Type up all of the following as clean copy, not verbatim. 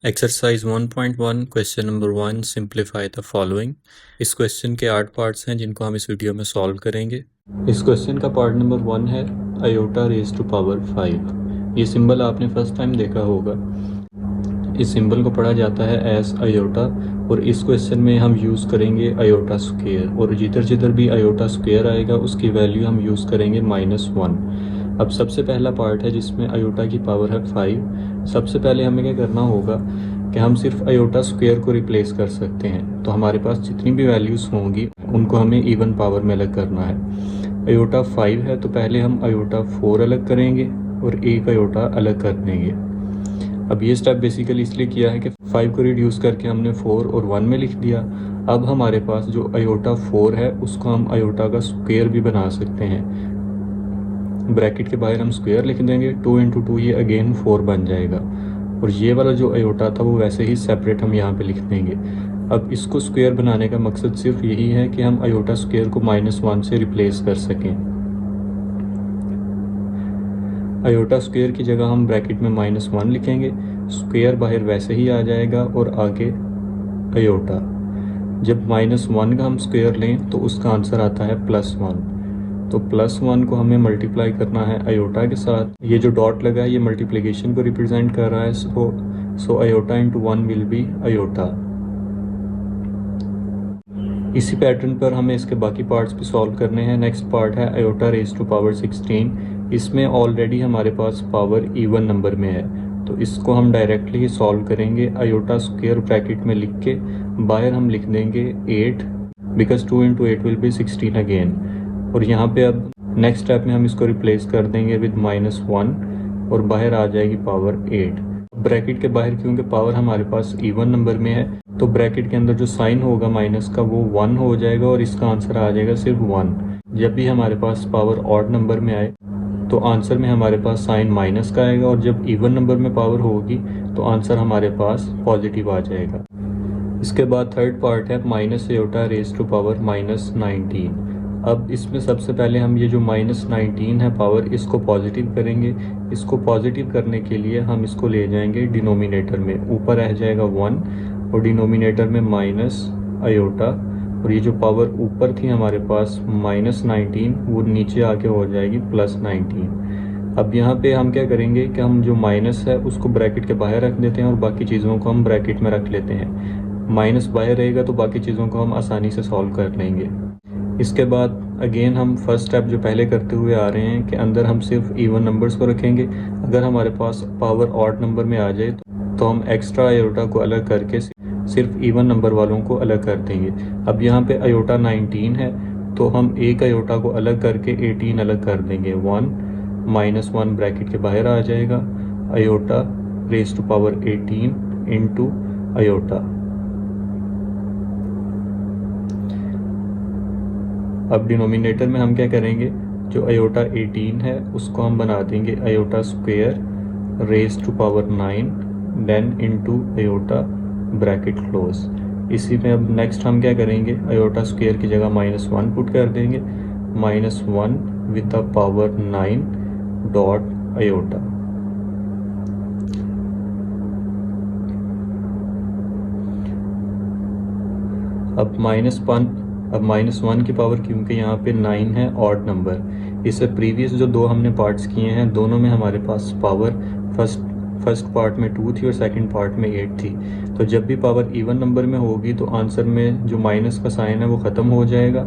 Exercise 1.1 question number 1 simplify the following. इस question के 8 parts हैं जिनको हम इस वीडियो में सॉल्व करेंगे। इस क्वेश्चन का पार्ट नंबर 1 है आयोटा रेज टू पावर 5। ये सिंबल आपने फर्स्ट टाइम देखा होगा। इस सिंबल को पढ़ा जाता है एज आयोटा और इस क्वेश्चन में हम यूज़ करेंगे आयोटा स्क्वायर और जिधर जिधर भी आयोटा स्क्वायर आएगा उसकी वैल्यू हम यूज़ करेंगे -1। अब सबसे पहला पार्ट है जिसमें आयोटा की पावर है 5। सबसे पहले हमें क्या करना होगा कि हम सिर्फ आयोटा स्क्वायर को रिप्लेस कर सकते हैं। तो हमारे पास जितनी भी वैल्यूज़ होंगी उनको हमें इवन पावर में अलग करना है। आयोटा 5 है तो पहले हम आयोटा 4 अलग करेंगे और एक आयोटा अलग कर देंगे। अब ये स्टेप बेसिकली इसलिए किया है कि 5 को रिड्यूस करके हमने 4 और 1 में लिख दिया। अब हमारे पास जो आयोटा 4 है उसको हम आयोटा का स्क्वायर भी बना सकते हैं। ब्रैकेट के बाहर हम स्क्वायर लिख देंगे, 2 × 2 ये अगेन 4 बन जाएगा और ये वाला जो आयोटा था वो वैसे ही सेपरेट हम यहाँ पे लिख देंगे। अब इसको स्क्वायर बनाने का मकसद सिर्फ यही है कि हम आयोटा स्क्वायर को -1 से रिप्लेस कर सकें। आयोटा स्क्वायर की जगह हम ब्रैकेट में -1 लिखेंगे, स्क्वायर बाहर वैसे ही आ जाएगा और आगे आयोटा। जब -1 का हम स्क्वायर लें तो उसका आंसर आता है +1। तो +1 को हमें मल्टीप्लाई करना है आयोटा के साथ। ये जो डॉट लगा है ये मल्टीप्लिकेशन को रिप्रेजेंट कर रहा है। So iota × 1 will be iota. इसी पैटर्न पर हमें इसके बाकी पार्ट्स भी सॉल्व करने हैं। नेक्स्ट पार्ट है आयोटा रेज टू पावर 16। इसमें ऑलरेडी हमारे पास पावर इवन नंबर में है तो इसको हम डायरेक्टली ही सॉल्व करेंगे। आयोटा स्क्वायर ब्रैकेट में लिख के बाहर हम लिख देंगे 8 बिकॉज 2 × 8 विल बी 16 अगेन। और यहाँ पे अब नेक्स्ट स्टेप में हम इसको रिप्लेस कर देंगे विद -1 और बाहर आ जाएगी पावर 8। ब्रैकेट के बाहर क्योंकि पावर हमारे पास इवन नंबर में है तो ब्रैकेट के अंदर जो साइन होगा माइनस का वो 1 हो जाएगा और इसका आंसर आ जाएगा सिर्फ 1। जब भी हमारे पास पावर ऑड नंबर में आए तो आंसर में हमारे पास साइन माइनस का आएगा और जब इवन नंबर में पावर होगी तो आंसर हमारे पास पॉजिटिव आ जाएगा। इसके बाद थर्ड पार्ट है minus iota raise to power -19। अब इसमें सबसे पहले हम ये जो -19 है पावर इसको पॉजिटिव करेंगे। इसको पॉजिटिव करने के लिए हम इसको ले जाएंगे डिनोमिनेटर में, ऊपर रह जाएगा 1 और डिनोमिनेटर में माइनस आयोटा और ये जो पावर ऊपर थी हमारे पास -19 वो नीचे आके हो जाएगी +19। अब यहाँ पे हम क्या करेंगे कि हम जो माइनस है उसको ब्रैकेट के बाहर रख देते हैं और बाकी चीज़ों को हम ब्रैकेट में रख लेते हैं। माइनस बाहर रहेगा तो बाकी चीज़ों को हम आसानी से सॉल्व कर लेंगे। इसके बाद अगेन हम फर्स्ट स्टेप जो पहले करते हुए आ रहे हैं कि अंदर हम सिर्फ इवन नंबर्स को रखेंगे। अगर हमारे पास पावर ऑड नंबर में आ जाए तो हम एक्स्ट्रा आयोटा को अलग करके सिर्फ इवन नंबर वालों को अलग कर देंगे। अब यहाँ पे आयोटा 19 है तो हम एक आयोटा को अलग करके 18 अलग कर देंगे। 1 -1 ब्रैकेट के बाहर आ जाएगा, iota raise to power 18 into iota. अब डिनोमिनेटर में हम क्या करेंगे, जो आयोटा 18 है उसको हम बना देंगे iota square raise to power 9 then into iota bracket close. इसी में अब नेक्स्ट हम क्या करेंगे, आयोटा स्क्वायर की जगह -1 पुट कर देंगे, -1 with the power 9 dot iota. अब -1 की पावर क्योंकि यहाँ पे 9 है ऑड नंबर। इससे प्रीवियस जो दो हमने पार्ट्स किए हैं दोनों में हमारे पास पावर फर्स्ट पार्ट में 2 थी और सेकंड पार्ट में 8 थी। तो जब भी पावर इवन नंबर में होगी तो आंसर में जो माइनस का साइन है वो ख़त्म हो जाएगा।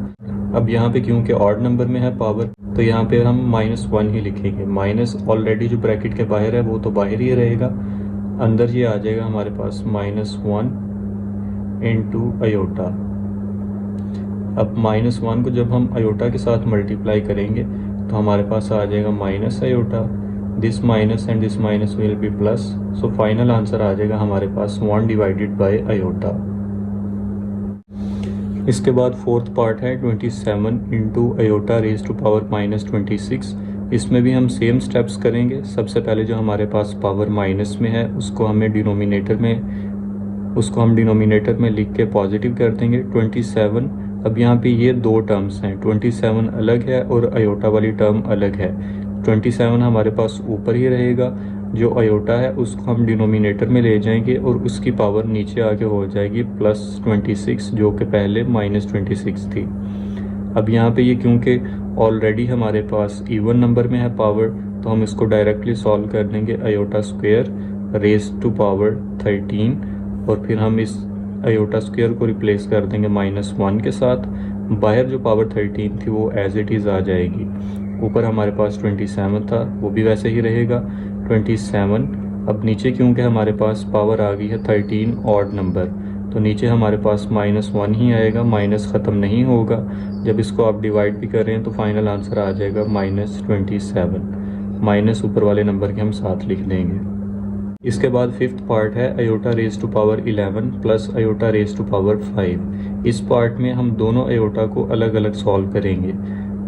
अब यहाँ पे क्योंकि ऑड नंबर में है पावर तो यहाँ पे हम -1 ही लिखेंगे। माइनस ऑलरेडी जो ब्रैकेट के बाहर है वो तो बाहर ही रहेगा, अंदर ये आ जाएगा हमारे पास -1 इंटू आयोटा। अब -1 को जब हम आयोटा के साथ मल्टीप्लाई करेंगे तो हमारे पास आ जाएगा minus iota, this minus and this minus will be plus. So final answer आ जाएगा हमारे पास 1 डिवाइडेड बाय आयोटा। इसके बाद फोर्थ पार्ट है 27 into iota raise to power -26। इसमें भी हम सेम स्टेप्स करेंगे। सबसे पहले जो हमारे पास पावर माइनस में है उसको हम डिनोमिनेटर में लिख के पॉजिटिव कर देंगे 27। अब यहाँ पे ये दो टर्म्स हैं, 27 अलग है और आयोटा वाली टर्म अलग है। 27 हमारे पास ऊपर ही रहेगा। जो अयोटा है उसको हम डिनोमिनेटर में ले जाएंगे और उसकी पावर नीचे आके हो जाएगी +26, जो कि पहले -26 थी। अब यहाँ पे ये क्योंकि ऑलरेडी हमारे पास इवन नंबर में है पावर, तो हम इसको डायरेक्टली सॉल्व कर देंगे iota square raise to power 13, और फिर हम इस अयोटा स्क्वायर को रिप्लेस कर देंगे -1 के साथ। बाहर जो पावर 13 थी वो एज इट इज़ आ जाएगी। ऊपर हमारे पास 27 था, वो भी वैसे ही रहेगा 27। अब नीचे क्योंकि हमारे पास पावर आ गई है 13 ऑड नंबर, तो नीचे हमारे पास -1 ही आएगा, माइनस ख़त्म नहीं होगा। जब इसको आप डिवाइड भी करें तो फाइनल आंसर आ जाएगा -27। माइनस ऊपर वाले नंबर के हम साथ लिख देंगे। इसके बाद फिफ्थ पार्ट है iota raise to power 11 plus iota raise to power 5। इस पार्ट में हम दोनों अयोटा को अलग अलग सॉल्व करेंगे।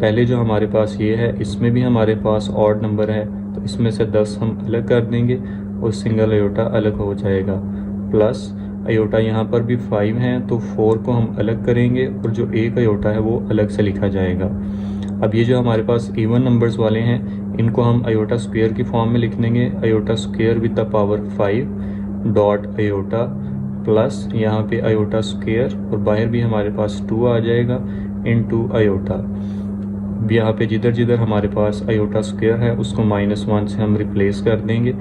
पहले जो हमारे पास ये है, इसमें भी हमारे पास ऑड नंबर है, तो इसमें से 10 हम अलग कर देंगे और सिंगल अयोटा अलग हो जाएगा। प्लस अयोटा यहाँ पर भी 5 है, तो 4 को हम अलग करेंगे और जो एक अयोटा है वो अलग से लिखा जाएगा। अब ये जो हमारे पास इवन नंबर्स वाले हैं, इनको हम अयोटा स्क्वायर की फॉर्म में लिख देंगे, iota square with the power 5 dot iota plus यहाँ पे अयोटा स्क्वायर, और बाहर भी हमारे पास 2 आ जाएगा इनटू अयोटा। यहाँ पे जिधर जिधर हमारे पास अयोटा स्क्वायर है उसको -1 से हम रिप्लेस कर देंगे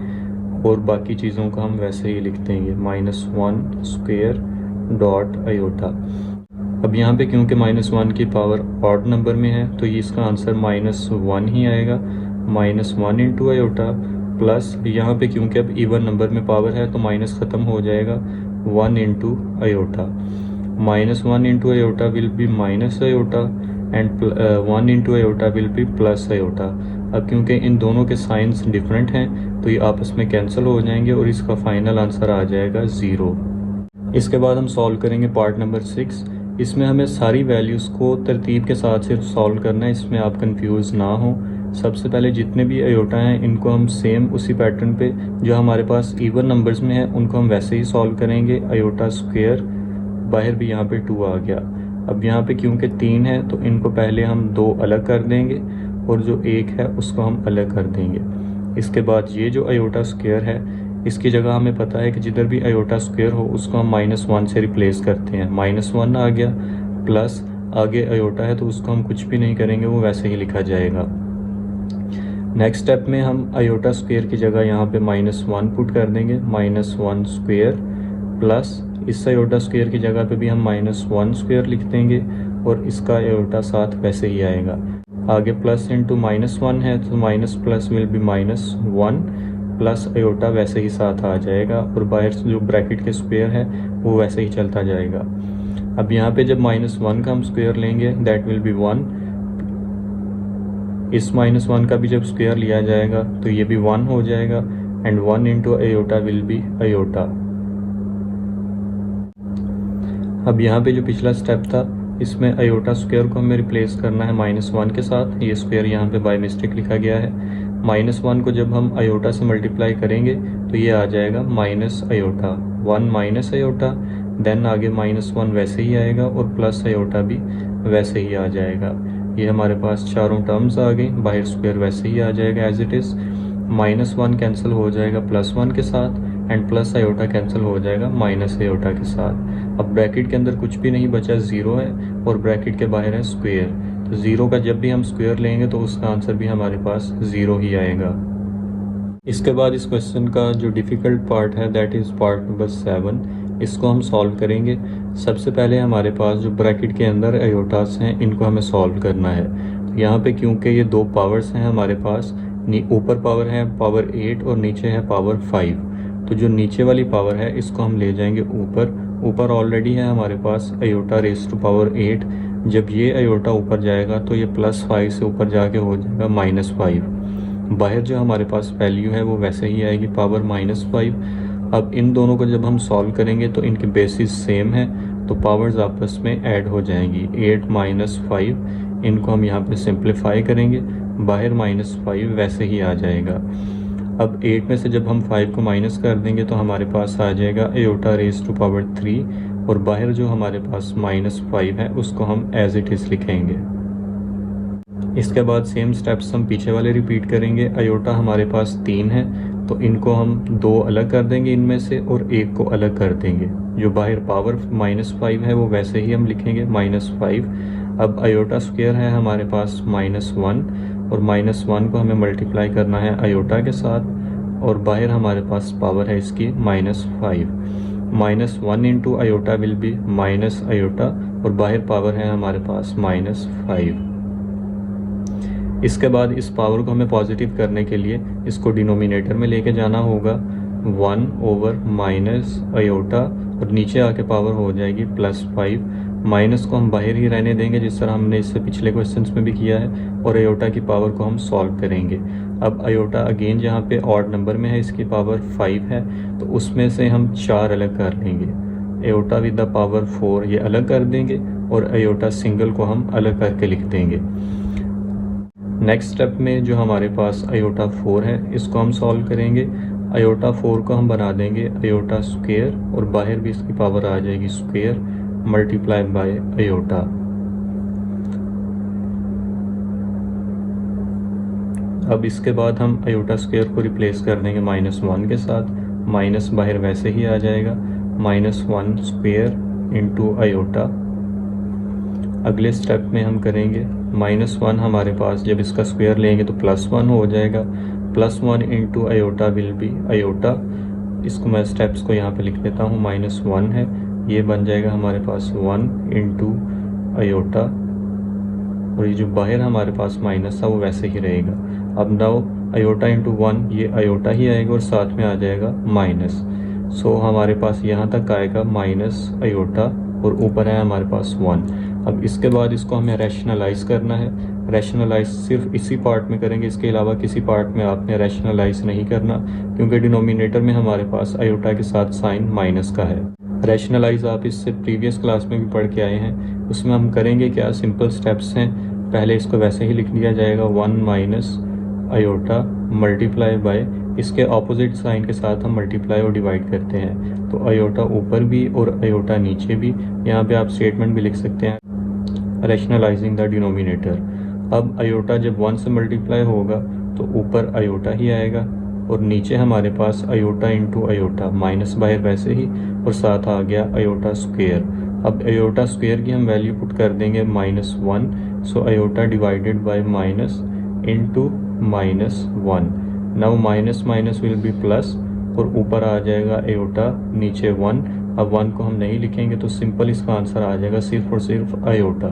और बाकी चीज़ों को हम वैसे ही लिख देंगे -1 स्क्वायर डॉट अयोटा। अब यहाँ पे क्योंकि -1 की पावर ऑड नंबर में है, तो ये इसका आंसर -1 ही आएगा, -1 इंटू अयोटा प्लस यहाँ पे क्योंकि अब इवन नंबर में पावर है तो माइनस ख़त्म हो जाएगा, 1 into iota. -1 into iota will be minus iota and 1 into iota will be plus iota. अब क्योंकि इन दोनों के साइंस डिफरेंट हैं तो ये आपस में कैंसिल हो जाएंगे और इसका फाइनल आंसर आ जाएगा 0। इसके बाद हम सॉल्व करेंगे पार्ट नंबर 6। इसमें हमें सारी वैल्यूज़ को तरतीब के साथ सिर्फ सॉल्व करना है, इसमें आप कंफ्यूज ना हो। सबसे पहले जितने भी अयोटा हैं इनको हम सेम उसी पैटर्न पे जो हमारे पास इवन नंबर्स में है उनको हम वैसे ही सॉल्व करेंगे। अयोटा स्क्वायर, बाहर भी यहाँ पे 2 आ गया। अब यहाँ पे क्योंकि 3 है तो इनको पहले हम 2 अलग कर देंगे और जो 1 है उसको हम अलग कर देंगे। इसके बाद ये जो अयोटा स्क्वायर है इसकी जगह हमें पता है कि जिधर भी अयोटा स्क्वायर हो उसको हम -1 से रिप्लेस करते हैं। -1 आ गया, प्लस आगे अयोटा है तो उसको हम कुछ भी नहीं करेंगे, वो वैसे ही लिखा जाएगा। नेक्स्ट स्टेप में हम अयोटा स्क्वायर की जगह यहाँ पे -1 पुट कर देंगे, -1 स्क्वायर प्लस इस अयोटा स्क्वायर की जगह पे भी हम -1 स्क्वायर लिख देंगे और इसका अयोटा साथ वैसे ही आएगा। आगे प्लस इंटू -1 है तो minus plus will be -1 plus iota वैसे ही साथ आ जाएगा और बाहर जो ब्रैकेट के स्क्वायर है वो वैसे ही चलता जाएगा। अब यहाँ पे जब -1 का हम स्क्वायर लेंगे दैट विल बी 1। इस -1 का भी जब स्क्वायर लिया जाएगा तो ये भी 1 हो जाएगा and 1 into iota will be iota. अब यहाँ पे जो पिछला स्टेप था इसमें अयोटा स्क्वायर को हमें रिप्लेस करना है -1 के साथ। ये स्क्वायर यहाँ पे बाय मिस्टेक लिखा गया है। -1 को जब हम अयोटा से मल्टीप्लाई करेंगे तो ये आ जाएगा minus iota, 1 minus iota, then आगे -1 वैसे ही आएगा और प्लस अयोटा भी वैसे ही आ जाएगा। ये हमारे पास चारों टर्म्स आ गई, बाहर स्क्वायर वैसे ही आ जाएगा एज इट इज़। -1 कैंसिल हो जाएगा +1 के साथ एंड प्लस अयोटा कैंसिल हो जाएगा माइनस अयोटा के साथ। अब ब्रैकेट के अंदर कुछ भी नहीं बचा, 0 है और ब्रैकेट के बाहर है स्क्वायर, तो 0 का जब भी हम स्क्वायर लेंगे तो उसका आंसर भी हमारे पास 0 ही आएगा। इसके बाद इस क्वेश्चन का जो डिफ़िकल्ट पार्ट है दैट इज़ पार्ट नंबर 7, इसको हम सॉल्व करेंगे। सबसे पहले हमारे पास जो ब्रैकेट के अंदर अयोटास हैं इनको हमें सॉल्व करना है। तो यहाँ पे क्योंकि ये 2 पावर्स हैं हमारे पास, ऊपर पावर है पावर 8 और नीचे है पावर 5, तो जो नीचे वाली पावर है इसको हम ले जाएंगे ऊपर। ऊपर ऑलरेडी है हमारे पास अयोटा रेज़ टू पावर 8, जब ये अयोटा ऊपर जाएगा तो ये +5 से ऊपर जाके हो जाएगा -5। बाहर जो हमारे पास वैल्यू है वो वैसे ही आएगी पावर -5। अब इन दोनों को जब हम सॉल्व करेंगे तो इनके बेसिस सेम है तो पावर्स आपस में ऐड हो जाएंगी। 8 -5 इनको हम यहाँ पे सिंप्लीफाई करेंगे, बाहर -5 वैसे ही आ जाएगा। अब 8 में से जब हम 5 को माइनस कर देंगे तो हमारे पास आ जाएगा अयोटा रेज़ टू पावर 3 और बाहर जो हमारे पास -5 है उसको हम एज इट इज़ लिखेंगे। इसके बाद सेम स्टेप्स हम पीछे वाले रिपीट करेंगे। अयोटा हमारे पास 3 है तो इनको हम 2 अलग कर देंगे इनमें से और 1 को अलग कर देंगे। जो बाहर पावर -5 है वो वैसे ही हम लिखेंगे -5। अब आयोटा स्क्वायर है हमारे पास -1 और -1 को हमें मल्टीप्लाई करना है आयोटा के साथ और बाहर हमारे पास पावर है इसकी -5। -1 into iota will be minus iota और बाहर पावर है हमारे पास -5। इसके बाद इस पावर को हमें पॉजिटिव करने के लिए इसको डिनोमिनेटर में लेके जाना होगा 1 ओवर माइनस आयोटा और नीचे आके पावर हो जाएगी +5। माइनस को हम बाहर ही रहने देंगे जिस तरह हमने इससे पिछले क्वेश्चंस में भी किया है और आयोटा की पावर को हम सॉल्व करेंगे। अब आयोटा अगेन जहाँ पे ऑड नंबर में है इसकी पावर 5 है तो उसमें से हम 4 अलग कर लेंगे। आयोटा विद द पावर 4 ये अलग कर देंगे और आयोटा सिंगल को हम अलग करके लिख देंगे। नेक्स्ट स्टेप में जो हमारे पास आयोटा 4 है इसको हम सॉल्व करेंगे। आयोटा 4 को हम बना देंगे आयोटा स्क्वायर और बाहर भी इसकी पावर आ जाएगी स्क्वायर मल्टीप्लाई बाय आयोटा। अब इसके बाद हम आयोटा स्क्वायर को रिप्लेस कर देंगे -1 के साथ, माइनस बाहर वैसे ही आ जाएगा -1 स्क्वायर इंटू आयोटा। अगले स्टेप में हम करेंगे -1 हमारे पास जब इसका स्क्वायर लेंगे तो +1 हो जाएगा, +1 into iota will be iota. इसको मैं स्टेप्स को यहाँ पे लिख देता हूँ, -1 है ये बन जाएगा हमारे पास 1 इंटू आयोटा और ये जो बाहर हमारे पास माइनस था वो वैसे ही रहेगा। अब नाउ आयोटा इंटू 1 ये आयोटा ही आएगा और साथ में आ जाएगा माइनस। सो हमारे पास यहाँ तक आएगा माइनस आयोटा और ऊपर है हमारे पास 1। अब इसके बाद इसको हमें रैशनलाइज करना है। रैशनलाइज सिर्फ इसी पार्ट में करेंगे, इसके अलावा किसी पार्ट में आपने रैशनलाइज नहीं करना क्योंकि डिनोमिनेटर में हमारे पास आयोटा के साथ साइन माइनस का है। रैशनलाइज आप इससे प्रीवियस क्लास में भी पढ़ के आए हैं, उसमें हम करेंगे क्या, सिंपल स्टेप्स हैं। पहले इसको वैसे ही लिख दिया जाएगा 1 माइनस आयोटा मल्टीप्लाई बाय, इसके ऑपोजिट साइन के साथ हम मल्टीप्लाई और डिवाइड करते हैं तो आयोटा ऊपर भी और आयोटा नीचे भी। यहाँ पे आप स्टेटमेंट भी लिख सकते हैं रैशनलाइजिंग द डिनोमिनेटर। अब आयोटा जब 1 से मल्टीप्लाई होगा तो ऊपर आयोटा ही आएगा और नीचे हमारे पास आयोटा इंटू आयोटा, माइनस बाहर वैसे ही और साथ आ गया आयोटा स्क्वायर। अब आयोटा स्क्वायर की हम वैल्यू पुट कर देंगे -1, so iota divided by minus into -1। Now minus minus will be plus और ऊपर आ जाएगा आयोटा नीचे 1। अब 1 को हम नहीं लिखेंगे तो सिंपल इसका आंसर आ जाएगा सिर्फ और सिर्फ आयोटा।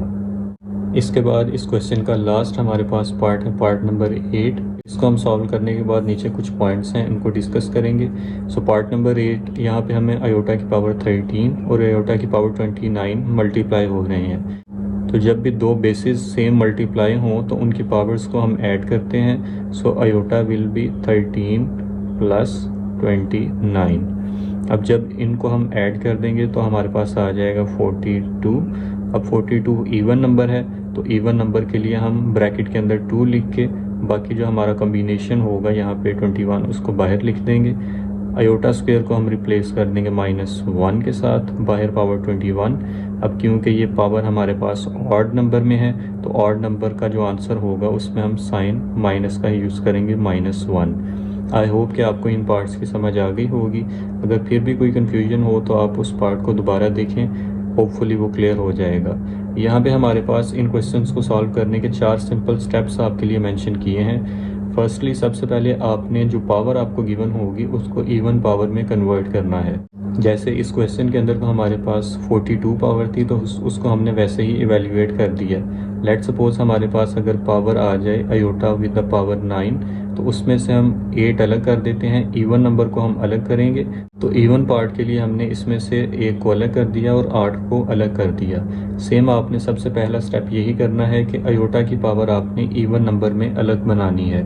इसके बाद इस क्वेश्चन का लास्ट हमारे पास पार्ट है, पार्ट नंबर 8। इसको हम सॉल्व करने के बाद नीचे कुछ पॉइंट्स हैं इनको डिस्कस करेंगे। सो पार्ट नंबर 8, यहाँ पे हमें आयोटा की पावर 13 और आयोटा की पावर 29 मल्टीप्लाई हो रहे हैं। तो जब भी दो बेसिस सेम मल्टीप्लाई हों तो उनकी पावर्स को हम ऐड करते हैं। So iota will be 13 + 29। अब जब इनको हम ऐड कर देंगे तो हमारे पास आ जाएगा 42। अब 42 इवन नंबर है तो इवन नंबर के लिए हम ब्रैकेट के अंदर 2 लिख के बाकी जो हमारा कॉम्बिनेशन होगा यहाँ पे 21 उसको बाहर लिख देंगे। आयोटा स्क्वायर को हम रिप्लेस कर देंगे -1 के साथ, बाहर पावर 21। अब क्योंकि ये पावर हमारे पास ऑड नंबर में है तो ऑड नंबर का जो आंसर होगा उसमें हम साइन माइनस का ही यूज़ करेंगे -1। आई होप कि आपको इन पार्ट्स की समझ आ गई होगी। अगर फिर भी कोई कन्फ्यूजन हो तो आप उस पार्ट को दोबारा देखें, होपफुली वो क्लियर हो जाएगा। यहाँ पे हमारे पास इन क्वेश्चंस को सॉल्व करने के 4 सिंपल स्टेप्स आपके लिए मेंशन किए हैं। फर्स्टली सबसे पहले आपने जो पावर आपको गिवन होगी उसको इवन पावर में कन्वर्ट करना है। जैसे इस क्वेश्चन के अंदर तो हमारे पास 42 पावर थी तो उसको हमने वैसे ही इवेल्युएट कर दिया। लेट सपोज हमारे पास अगर पावर आ जाए आयोटा विद द पावर 9 तो उसमें से हम 8 अलग कर देते हैं, इवन नंबर को हम अलग करेंगे। तो इवन पार्ट के लिए हमने इसमें से 1 को अलग कर दिया और 8 को अलग कर दिया। सेम आपने सबसे पहला स्टेप यही करना है कि आयोटा की पावर आपने इवन नंबर में अलग बनानी है।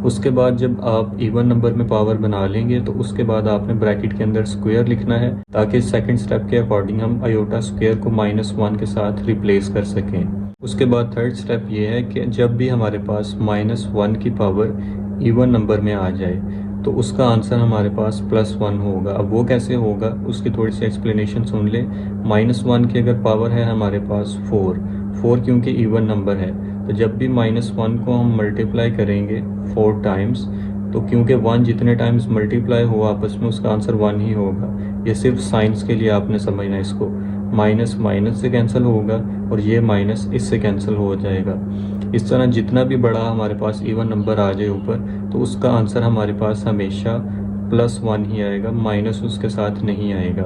उसके बाद जब आप इवन नंबर में पावर बना लेंगे तो उसके बाद आपने ब्रैकेट के अंदर स्क्वायर लिखना है ताकि सेकंड स्टेप के अकॉर्डिंग हम आयोटा स्क्वायर को -1 के साथ रिप्लेस कर सकें। उसके बाद थर्ड स्टेप ये है कि जब भी हमारे पास -1 की पावर इवन नंबर में आ जाए तो उसका आंसर हमारे पास +1 होगा। अब वो कैसे होगा उसकी थोड़ी सी एक्सप्लेनेशन सुन ले। -1 की अगर पावर है हमारे पास 4 क्योंकि इवन नंबर है तो जब भी -1 को हम मल्टीप्लाई करेंगे 4 टाइम्स तो क्योंकि 1 जितने टाइम्स मल्टीप्लाई हो आपस में उसका आंसर 1 ही होगा। ये सिर्फ साइंस के लिए आपने समझना है इसको। माइनस माइनस से कैंसिल होगा और ये माइनस इससे कैंसिल हो जाएगा। इस तरह जितना भी बड़ा हमारे पास इवन नंबर आ जाए ऊपर तो उसका आंसर हमारे पास हमेशा +1 ही आएगा, माइनस उसके साथ नहीं आएगा।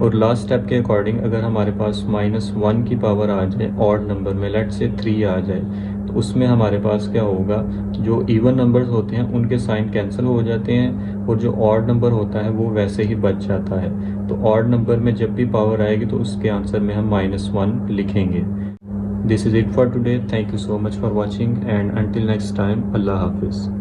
और लास्ट स्टेप के अकॉर्डिंग अगर हमारे पास -1 की पावर आ जाए ऑड नंबर में, लेट से 3 आ जाए, तो उसमें हमारे पास क्या होगा, जो इवन नंबर्स होते हैं उनके साइन कैंसिल हो जाते हैं और जो ऑड नंबर होता है वो वैसे ही बच जाता है। तो ऑड नंबर में जब भी पावर आएगी तो उसके आंसर में हम -1 लिखेंगे। This is it for today. Thank you so much for watching and until next time, अल्लाह हाफिज़।